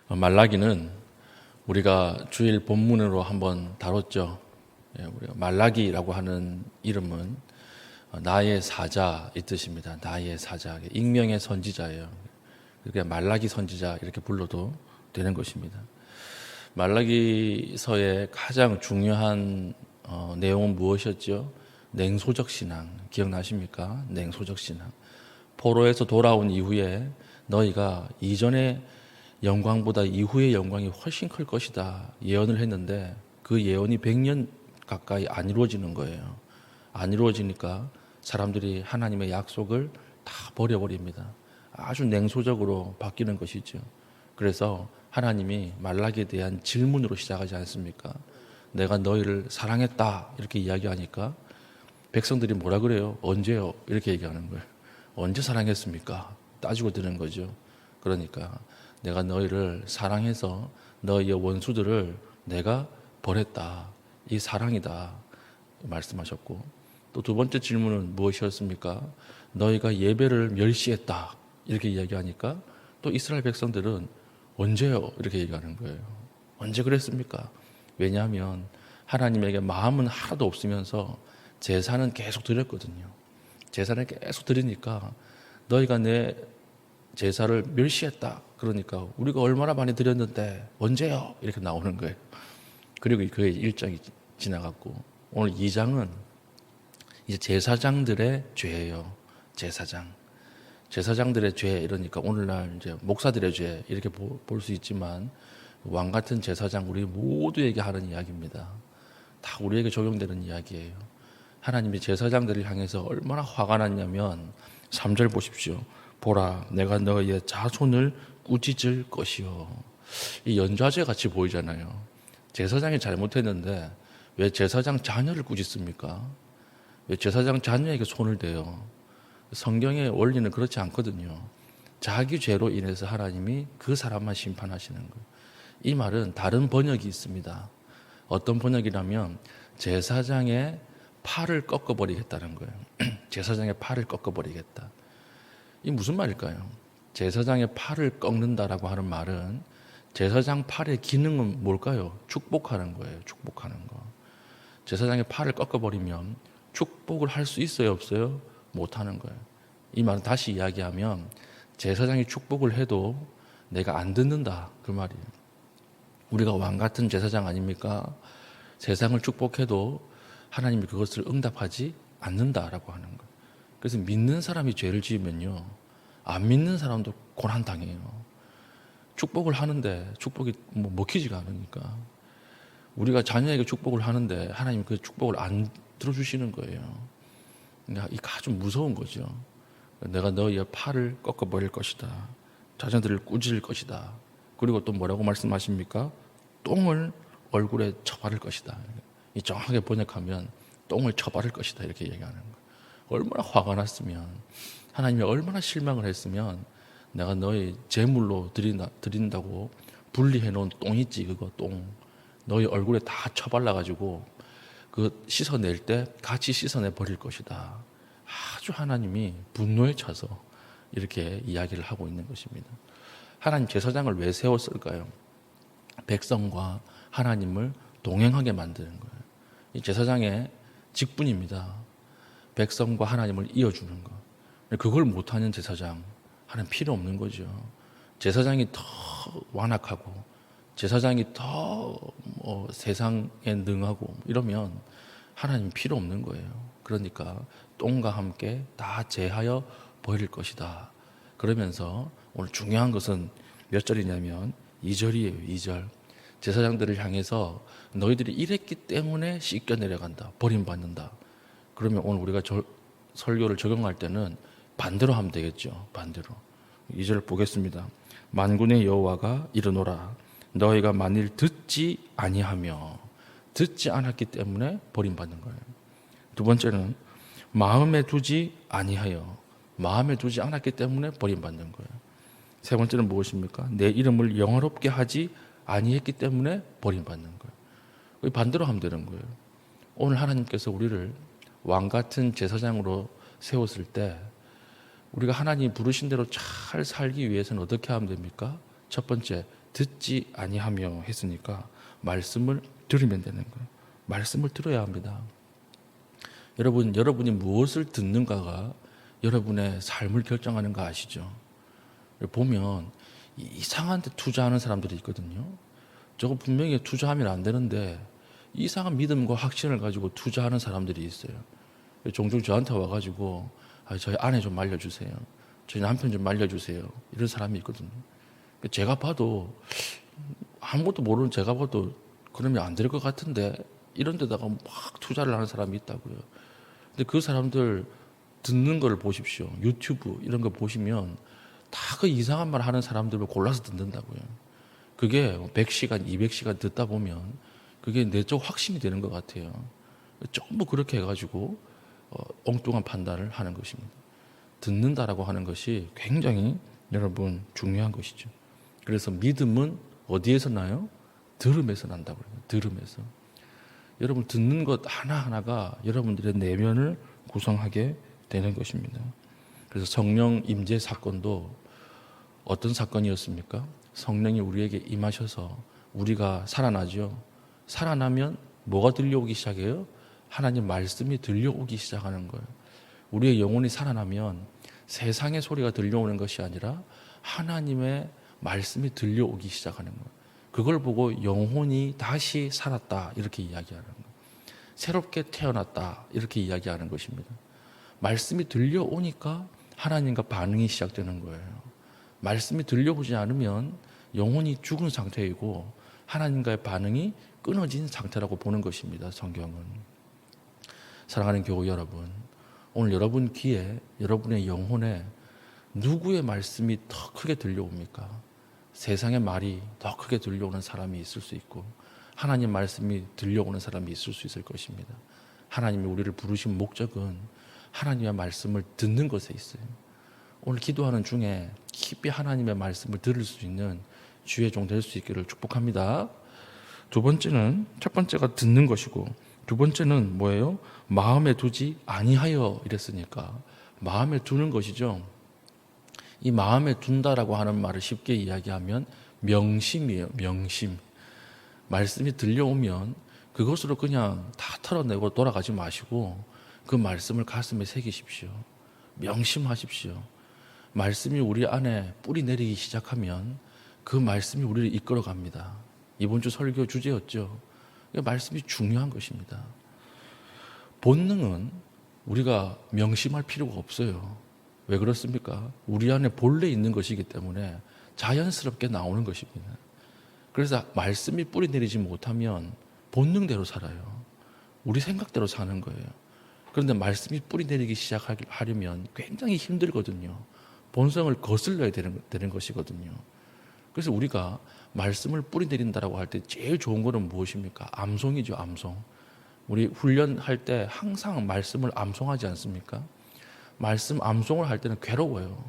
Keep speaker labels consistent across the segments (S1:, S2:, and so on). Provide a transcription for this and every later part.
S1: 말라기는 우리가 주일 본문으로 한번 다뤘죠. 우리가 말라기라고 하는 이름은 나의 사자 이 뜻입니다. 나의 사자, 익명의 선지자예요. 그러니까 말라기 선지자 이렇게 불러도 되는 것입니다. 말라기서의 가장 중요한 내용은 무엇이었죠? 냉소적 신앙 기억나십니까? 냉소적 신앙. 포로에서 돌아온 이후에 너희가 이전의 영광보다 이후의 영광이 훨씬 클 것이다 예언을 했는데 그 예언이 100년 가까이 안 이루어지는 거예요. 안 이루어지니까 사람들이 하나님의 약속을 다 버려버립니다. 아주 냉소적으로 바뀌는 것이죠. 그래서 하나님이 말라기에 대한 질문으로 시작하지 않습니까? 내가 너희를 사랑했다 이렇게 이야기하니까 백성들이 뭐라 그래요? 언제요? 이렇게 얘기하는 거예요. 언제 사랑했습니까? 따지고 드는 거죠. 그러니까 내가 너희를 사랑해서 너희의 원수들을 내가 버렸다. 이 사랑이다 말씀하셨고, 또 두 번째 질문은 무엇이었습니까? 너희가 예배를 멸시했다 이렇게 이야기하니까 또 이스라엘 백성들은 언제요? 이렇게 얘기하는 거예요. 언제 그랬습니까? 왜냐하면 하나님에게 마음은 하나도 없으면서 제사는 계속 드렸거든요. 제사를 계속 드리니까 너희가 내 제사를 멸시했다. 그러니까 우리가 얼마나 많이 드렸는데 언제요? 이렇게 나오는 거예요. 그리고 그의 1장이 지나갔고 오늘 2장은 이제 제사장들의 죄예요. 제사장들의 죄 이러니까 오늘날 이제 목사들의 죄 이렇게 볼 수 있지만 왕 같은 제사장 우리 모두에게 하는 이야기입니다. 다 우리에게 적용되는 이야기예요. 하나님이 제사장들을 향해서 얼마나 화가 났냐면 3절 보십시오. 보라 내가 너희의 자손을 꾸짖을 것이요. 이 연좌제 같이 보이잖아요. 제사장이 잘못했는데 왜 제사장 자녀를 꾸짖습니까? 왜 제사장 자녀에게 손을 대요? 성경의 원리는 그렇지 않거든요. 자기 죄로 인해서 하나님이 그 사람만 심판하시는 거예요. 이 말은 다른 번역이 있습니다. 어떤 번역이라면 제사장의 팔을 꺾어버리겠다는 거예요. 제사장의 팔을 꺾어버리겠다. 이 무슨 말일까요? 제사장의 팔을 꺾는다라고 하는 말은 제사장 팔의 기능은 뭘까요? 축복하는 거예요. 축복하는 거. 제사장의 팔을 꺾어버리면 축복을 할 수 있어요? 없어요? 못하는 거예요. 이 말은 다시 이야기하면 제사장이 축복을 해도 내가 안 듣는다 그 말이에요. 우리가 왕 같은 제사장 아닙니까? 세상을 축복해도 하나님이 그것을 응답하지 않는다라고 하는 거예요. 그래서 믿는 사람이 죄를 지으면요 안 믿는 사람도 고난당해요. 축복을 하는데 축복이 먹히지가 않으니까 우리가 자녀에게 축복을 하는데 하나님 그 축복을 안 들어주시는 거예요. 그러니까 이게 아주 무서운 거죠. 내가 너희의 팔을 꺾어버릴 것이다. 자녀들을 꾸짖을 것이다. 그리고 또 뭐라고 말씀하십니까? 똥을 얼굴에 쳐바를 것이다. 이 정확하게 번역하면 똥을 쳐바를 것이다 이렇게 얘기하는 거예요. 얼마나 화가 났으면 하나님이 얼마나 실망을 했으면 내가 너희 제물로 드린다고 분리해 놓은 똥 있지 그거 똥 너희 얼굴에 다 쳐발라가지고 그 씻어낼 때 같이 씻어내 버릴 것이다. 아주 하나님이 분노에 차서 이렇게 이야기를 하고 있는 것입니다. 하나님 제사장을 왜 세웠을까요? 백성과 하나님을 동행하게 만드는 거예요. 이 제사장의 직분입니다. 백성과 하나님을 이어주는 거. 그걸 못하는 제사장 하나님 필요 없는 거죠. 제사장이 더 완악하고 제사장이 더 세상에 능하고 이러면 하나님 필요 없는 거예요. 그러니까 똥과 함께 다 제하여 버릴 것이다. 그러면서 오늘 중요한 것은 몇 절이냐면 2절이에요. 2절. 제사장들을 향해서 너희들이 이랬기 때문에 씻겨 내려간다. 버림받는다. 그러면 오늘 우리가 설교를 적용할 때는 반대로 하면 되겠죠. 반대로. 2절 보겠습니다. 만군의 여호와가 이르노라. 너희가 만일 듣지 아니하며 듣지 않았기 때문에 버림받는 거예요. 두 번째는 마음에 두지 아니하여 마음에 두지 않았기 때문에 버림받는 거예요. 세 번째는 무엇입니까? 내 이름을 영화롭게 하지 아니했기 때문에 버림받는 거예요. 반대로 하면 되는 거예요. 오늘 하나님께서 우리를 왕 같은 제사장으로 세웠을 때 우리가 하나님이 부르신 대로 잘 살기 위해서는 어떻게 하면 됩니까? 첫 번째, 듣지 아니하며 했으니까 말씀을 들으면 되는 거예요. 말씀을 들어야 합니다. 여러분이 무엇을 듣는가가 여러분의 삶을 결정하는 거 아시죠? 보면 이상한 데 투자하는 사람들이 있거든요. 저거 분명히 투자하면 안 되는데 이상한 믿음과 확신을 가지고 투자하는 사람들이 있어요. 종종 저한테 와가지고 저희 아내 좀 말려주세요. 저희 남편 좀 말려주세요. 이런 사람이 있거든요. 제가 봐도 아무것도 모르는 제가 봐도 그러면 안 될 것 같은데 이런 데다가 막 투자를 하는 사람이 있다고요. 근데 그 사람들 듣는 걸 보십시오. 유튜브 이런 거 보시면 다 그 이상한 말 하는 사람들을 골라서 듣는다고요. 그게 100시간, 200시간 듣다 보면 그게 내적 확신이 되는 것 같아요. 전부 그렇게 해가지고 엉뚱한 판단을 하는 것입니다. 듣는다라고 하는 것이 굉장히 여러분 중요한 것이죠. 그래서 믿음은 어디에서 나요? 들음에서 난다고 그래요. 들음에서. 여러분 듣는 것 하나하나가 여러분들의 내면을 구성하게 되는 것입니다. 그래서 성령 임재 사건도 어떤 사건이었습니까? 성령이 우리에게 임하셔서 우리가 살아나죠. 살아나면 뭐가 들려오기 시작해요? 하나님 말씀이 들려오기 시작하는 거예요. 우리의 영혼이 살아나면 세상의 소리가 들려오는 것이 아니라 하나님의 말씀이 들려오기 시작하는 거예요. 그걸 보고 영혼이 다시 살았다 이렇게 이야기하는 거예요. 새롭게 태어났다 이렇게 이야기하는 것입니다. 말씀이 들려오니까 하나님과 반응이 시작되는 거예요. 말씀이 들려오지 않으면 영혼이 죽은 상태이고 하나님과의 반응이 끊어진 상태라고 보는 것입니다. 성경은. 사랑하는 교우 여러분, 오늘 여러분 귀에 여러분의 영혼에 누구의 말씀이 더 크게 들려옵니까? 세상의 말이 더 크게 들려오는 사람이 있을 수 있고 하나님 말씀이 들려오는 사람이 있을 수 있을 것입니다. 하나님이 우리를 부르신 목적은 하나님의 말씀을 듣는 것에 있어요. 오늘 기도하는 중에 깊이 하나님의 말씀을 들을 수 있는 주의 종 될 수 있기를 축복합니다. 첫 번째가 듣는 것이고 두 번째는 뭐예요? 마음에 두지 아니하여 이랬으니까 마음에 두는 것이죠. 이 마음에 둔다라고 하는 말을 쉽게 이야기하면 명심이에요. 명심. 말씀이 들려오면 그것으로 그냥 다 털어내고 돌아가지 마시고 그 말씀을 가슴에 새기십시오. 명심하십시오. 말씀이 우리 안에 뿌리 내리기 시작하면 그 말씀이 우리를 이끌어 갑니다. 이번 주 설교 주제였죠. 말씀이 중요한 것입니다. 본능은 우리가 명심할 필요가 없어요. 왜 그렇습니까? 우리 안에 본래 있는 것이기 때문에 자연스럽게 나오는 것입니다. 그래서 말씀이 뿌리 내리지 못하면 본능대로 살아요. 우리 생각대로 사는 거예요. 그런데 말씀이 뿌리 내리기 시작하려면 굉장히 힘들거든요. 본성을 거슬러야 되는 것이거든요. 그래서 우리가 말씀을 뿌리 내린다라고 할 때 제일 좋은 거는 무엇입니까? 암송이죠, 암송. 우리 훈련할 때 항상 말씀을 암송하지 않습니까? 말씀 암송을 할 때는 괴로워요.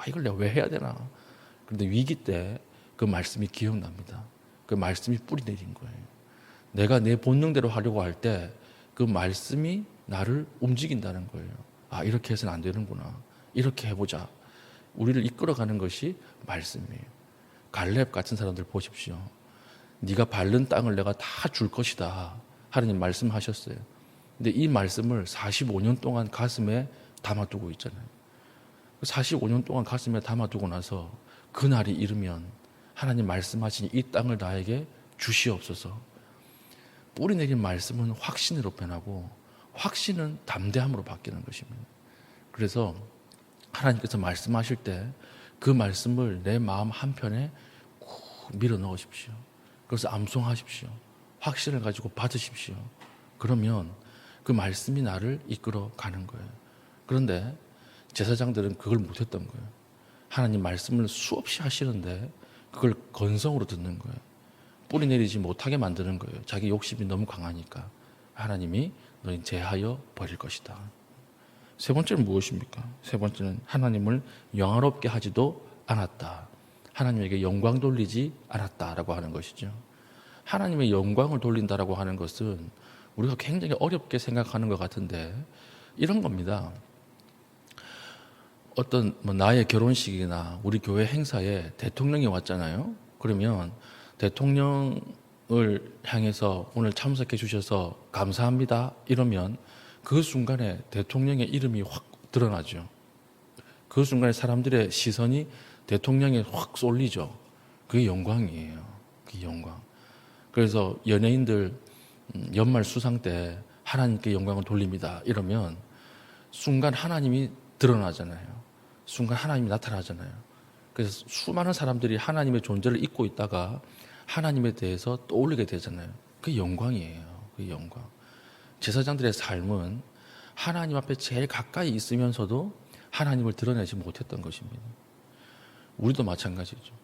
S1: 이걸 내가 왜 해야 되나? 그런데 위기 때 그 말씀이 기억납니다. 그 말씀이 뿌리 내린 거예요. 내가 내 본능대로 하려고 할 때 그 말씀이 나를 움직인다는 거예요. 아, 이렇게 해서는 안 되는구나. 이렇게 해보자. 우리를 이끌어가는 것이 말씀이에요. 갈렙 같은 사람들 보십시오. 네가 밟는 땅을 내가 다 줄 것이다. 하나님 말씀하셨어요. 근데 이 말씀을 45년 동안 가슴에 담아두고 있잖아요. 45년 동안 가슴에 담아두고 나서 그날이 이르면 하나님 말씀하신 이 땅을 나에게 주시옵소서. 뿌리 내린 말씀은 확신으로 변하고 확신은 담대함으로 바뀌는 것입니다. 그래서 하나님께서 말씀하실 때 그 말씀을 내 마음 한편에 꾹 밀어 넣으십시오. 그래서 암송하십시오. 확신을 가지고 받으십시오. 그러면 그 말씀이 나를 이끌어 가는 거예요. 그런데 제사장들은 그걸 못했던 거예요. 하나님 말씀을 수없이 하시는데 그걸 건성으로 듣는 거예요. 뿌리 내리지 못하게 만드는 거예요. 자기 욕심이 너무 강하니까. 하나님이 너희 제하여 버릴 것이다. 세 번째는 무엇입니까? 세 번째는 하나님을 영화롭게 하지도 않았다. 하나님에게 영광 돌리지 않았다라고 하는 것이죠. 하나님의 영광을 돌린다라고 하는 것은 우리가 굉장히 어렵게 생각하는 것 같은데 이런 겁니다. 어떤 나의 결혼식이나 우리 교회 행사에 대통령이 왔잖아요. 그러면 대통령을 향해서 오늘 참석해 주셔서 감사합니다 이러면 그 순간에 대통령의 이름이 확 드러나죠. 그 순간에 사람들의 시선이 대통령에 확 쏠리죠. 그게 영광이에요. 그게 영광. 그래서 연예인들 연말 수상 때 하나님께 영광을 돌립니다 이러면 순간 하나님이 드러나잖아요. 순간 하나님이 나타나잖아요. 그래서 수많은 사람들이 하나님의 존재를 잊고 있다가 하나님에 대해서 떠올리게 되잖아요. 그게 영광이에요. 그게 영광. 제사장들의 삶은 하나님 앞에 제일 가까이 있으면서도 하나님을 드러내지 못했던 것입니다. 우리도 마찬가지죠.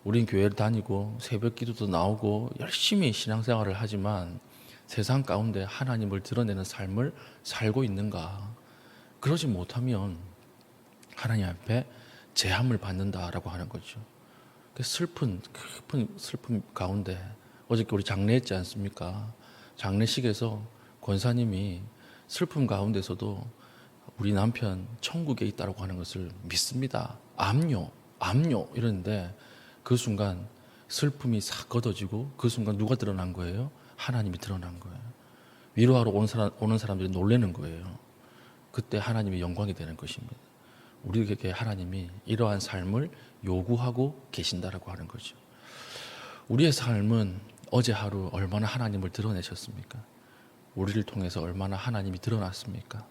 S1: 우린 교회를 다니고 새벽 기도도 나오고 열심히 신앙생활을 하지만 세상 가운데 하나님을 드러내는 삶을 살고 있는가? 그러지 못하면 하나님 앞에 제함을 받는다라고 하는 거죠. 슬픈 슬픔 가운데 어저께 우리 장례했지 않습니까? 장례식에서 권사님이 슬픔 가운데서도 우리 남편 천국에 있다라고 하는 것을 믿습니다. 암요 이러는데 그 순간 슬픔이 싹 걷어지고 그 순간 누가 드러난 거예요? 하나님이 드러난 거예요. 위로하러 오는 사람들이 놀라는 거예요. 그때 하나님의 영광이 되는 것입니다. 우리에게 하나님이 이러한 삶을 요구하고 계신다라고 하는 거죠. 우리의 삶은 어제 하루 얼마나 하나님을 드러내셨습니까? 우리를 통해서 얼마나 하나님이 드러났습니까?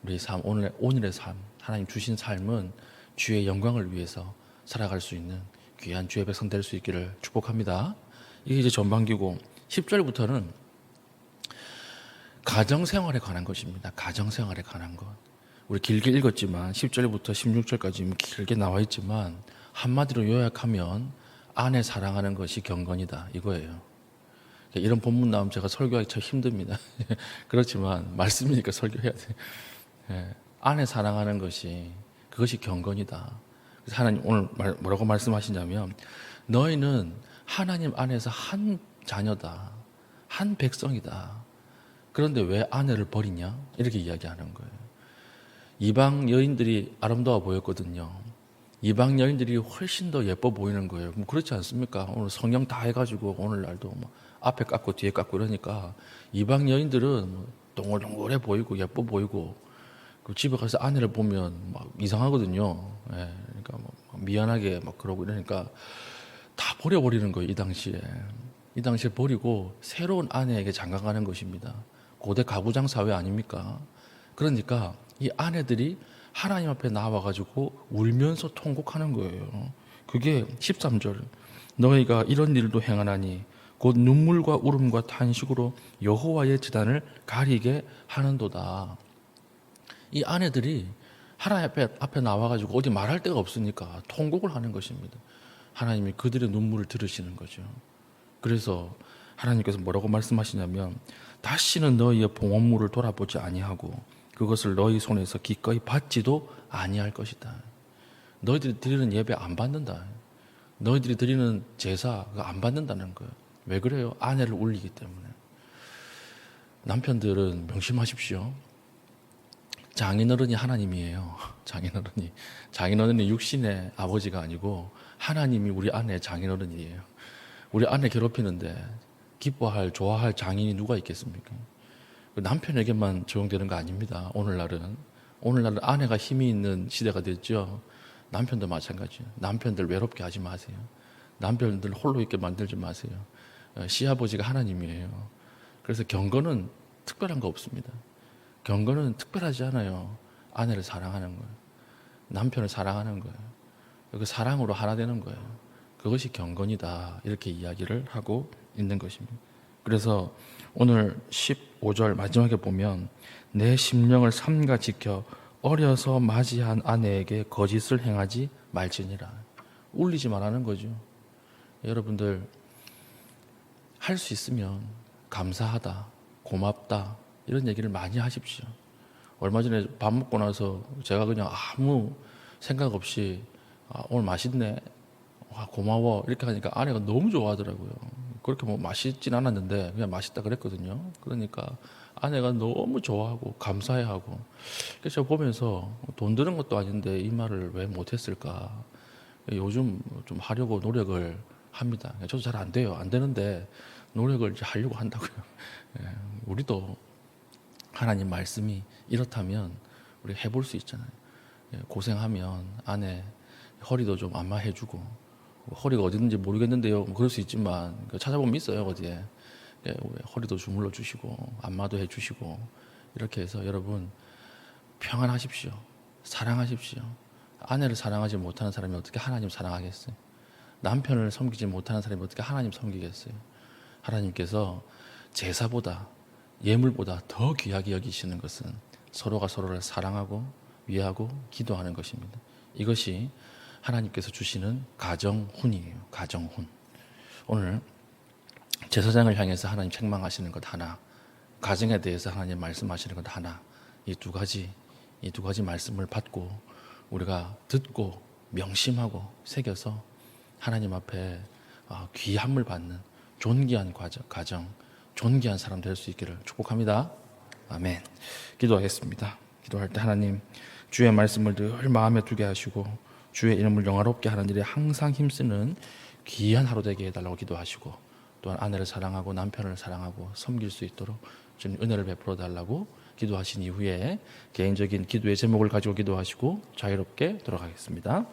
S1: 우리의 삶, 오늘의 삶, 하나님 주신 삶은 주의 영광을 위해서 살아갈 수 있는 귀한 주의 백성 될 수 있기를 축복합니다. 이게 이제 전반기고 10절부터는 가정생활에 관한 것입니다. 가정생활에 관한 것. 우리 길게 읽었지만 10절부터 16절까지 길게 나와 있지만 한마디로 요약하면 아내 사랑하는 것이 경건이다 이거예요. 이런 본문 나오면 제가 설교하기 참 힘듭니다. 그렇지만 말씀이니까 설교해야 돼요. 아내 사랑하는 것이 그것이 경건이다. 그래서 하나님 오늘 뭐라고 말씀하시냐면 너희는 하나님 안에서 한 자녀다. 한 백성이다. 그런데 왜 아내를 버리냐? 이렇게 이야기하는 거예요. 이방 여인들이 아름다워 보였거든요. 이방 여인들이 훨씬 더 예뻐 보이는 거예요. 그렇지 않습니까? 오늘 성형 다 해가지고 오늘날도 앞에 깎고 뒤에 깎고 이러니까 이방 여인들은 동글동글해 보이고 예뻐 보이고 집에 가서 아내를 보면 막 이상하거든요. 예, 그러니까 미안하게 막 그러고 이러니까 다 버려버리는 거예요. 이 당시에 버리고 새로운 아내에게 장가가는 것입니다. 고대 가부장 사회 아닙니까? 그러니까 이 아내들이 하나님 앞에 나와가지고 울면서 통곡하는 거예요. 그게 13절. 너희가 이런 일도 행하나니 곧 눈물과 울음과 탄식으로 여호와의 제단을 가리게 하는도다. 이 아내들이 하나님 앞에 나와가지고 어디 말할 데가 없으니까 통곡을 하는 것입니다. 하나님이 그들의 눈물을 들으시는 거죠. 그래서 하나님께서 뭐라고 말씀하시냐면 다시는 너희의 봉헌물을 돌아보지 아니하고 그것을 너희 손에서 기꺼이 받지도 아니할 것이다. 너희들이 드리는 예배 안 받는다. 너희들이 드리는 제사 그거 안 받는다는 거예요. 왜 그래요? 아내를 울리기 때문에. 남편들은 명심하십시오. 장인어른이 하나님이에요. 장인어른이 육신의 아버지가 아니고 하나님이 우리 아내의 장인어른이에요. 우리 아내 괴롭히는데 기뻐할, 좋아할 장인이 누가 있겠습니까? 남편에게만 적용되는 거 아닙니다. 오늘날은 아내가 힘이 있는 시대가 됐죠. 남편도 마찬가지예요. 남편들 외롭게 하지 마세요. 남편들 홀로 있게 만들지 마세요. 시아버지가 하나님이에요. 그래서 경건은 특별한 거 없습니다. 경건은 특별하지 않아요. 아내를 사랑하는 거예요. 남편을 사랑하는 거예요. 그 사랑으로 하나 되는 거예요. 그것이 경건이다. 이렇게 이야기를 하고 있는 것입니다. 그래서 오늘 15절 마지막에 보면 내 심령을 삼가 지켜 어려서 맞이한 아내에게 거짓을 행하지 말지니라. 울리지 말라는 거죠. 여러분들 할 수 있으면 감사하다, 고맙다 이런 얘기를 많이 하십시오. 얼마 전에 밥 먹고 나서 제가 그냥 아무 생각 없이 오늘 맛있네, 고마워 이렇게 하니까 아내가 너무 좋아하더라고요. 그렇게 맛있진 않았는데 그냥 맛있다 그랬거든요. 그러니까 아내가 너무 좋아하고 감사해하고 그래서 제가 보면서 돈 드는 것도 아닌데 이 말을 왜 못했을까. 요즘 좀 하려고 노력을 합니다. 저도 잘 안 돼요. 안 되는데 노력을 이제 하려고 한다고요. 예, 우리도 하나님 말씀이 이렇다면 우리 해볼 수 있잖아요. 예, 고생하면 아내 허리도 좀 안마해주고, 허리가 어디 있는지 모르겠는데요. 뭐 그럴 수 있지만 찾아보면 있어요, 어디에. 예, 허리도 주물러 주시고 안마도 해주시고, 이렇게 해서 여러분 평안하십시오. 사랑하십시오. 아내를 사랑하지 못하는 사람이 어떻게 하나님 사랑하겠어요? 남편을 섬기지 못하는 사람이 어떻게 하나님 섬기겠어요? 하나님께서 제사보다, 예물보다 더 귀하게 여기시는 것은 서로가 서로를 사랑하고 위하고 기도하는 것입니다. 이것이 하나님께서 주시는 가정훈이에요. 가정훈. 오늘 제사장을 향해서 하나님 책망하시는 것 하나, 가정에 대해서 하나님 말씀하시는 것 하나, 이 두 가지 말씀을 받고 우리가 듣고 명심하고 새겨서 하나님 앞에 귀함을 받는 존귀한 가정, 존귀한 사람 될 수 있기를 축복합니다. 아멘. 기도하겠습니다. 기도할 때 하나님, 주의 말씀을 늘 마음에 두게 하시고 주의 이름을 영화롭게 하는 일에 항상 힘쓰는 귀한 하루 되게 해달라고 기도하시고, 또한 아내를 사랑하고 남편을 사랑하고 섬길 수 있도록 주님 은혜를 베풀어 달라고 기도하신 이후에 개인적인 기도의 제목을 가지고 기도하시고 자유롭게 돌아가겠습니다.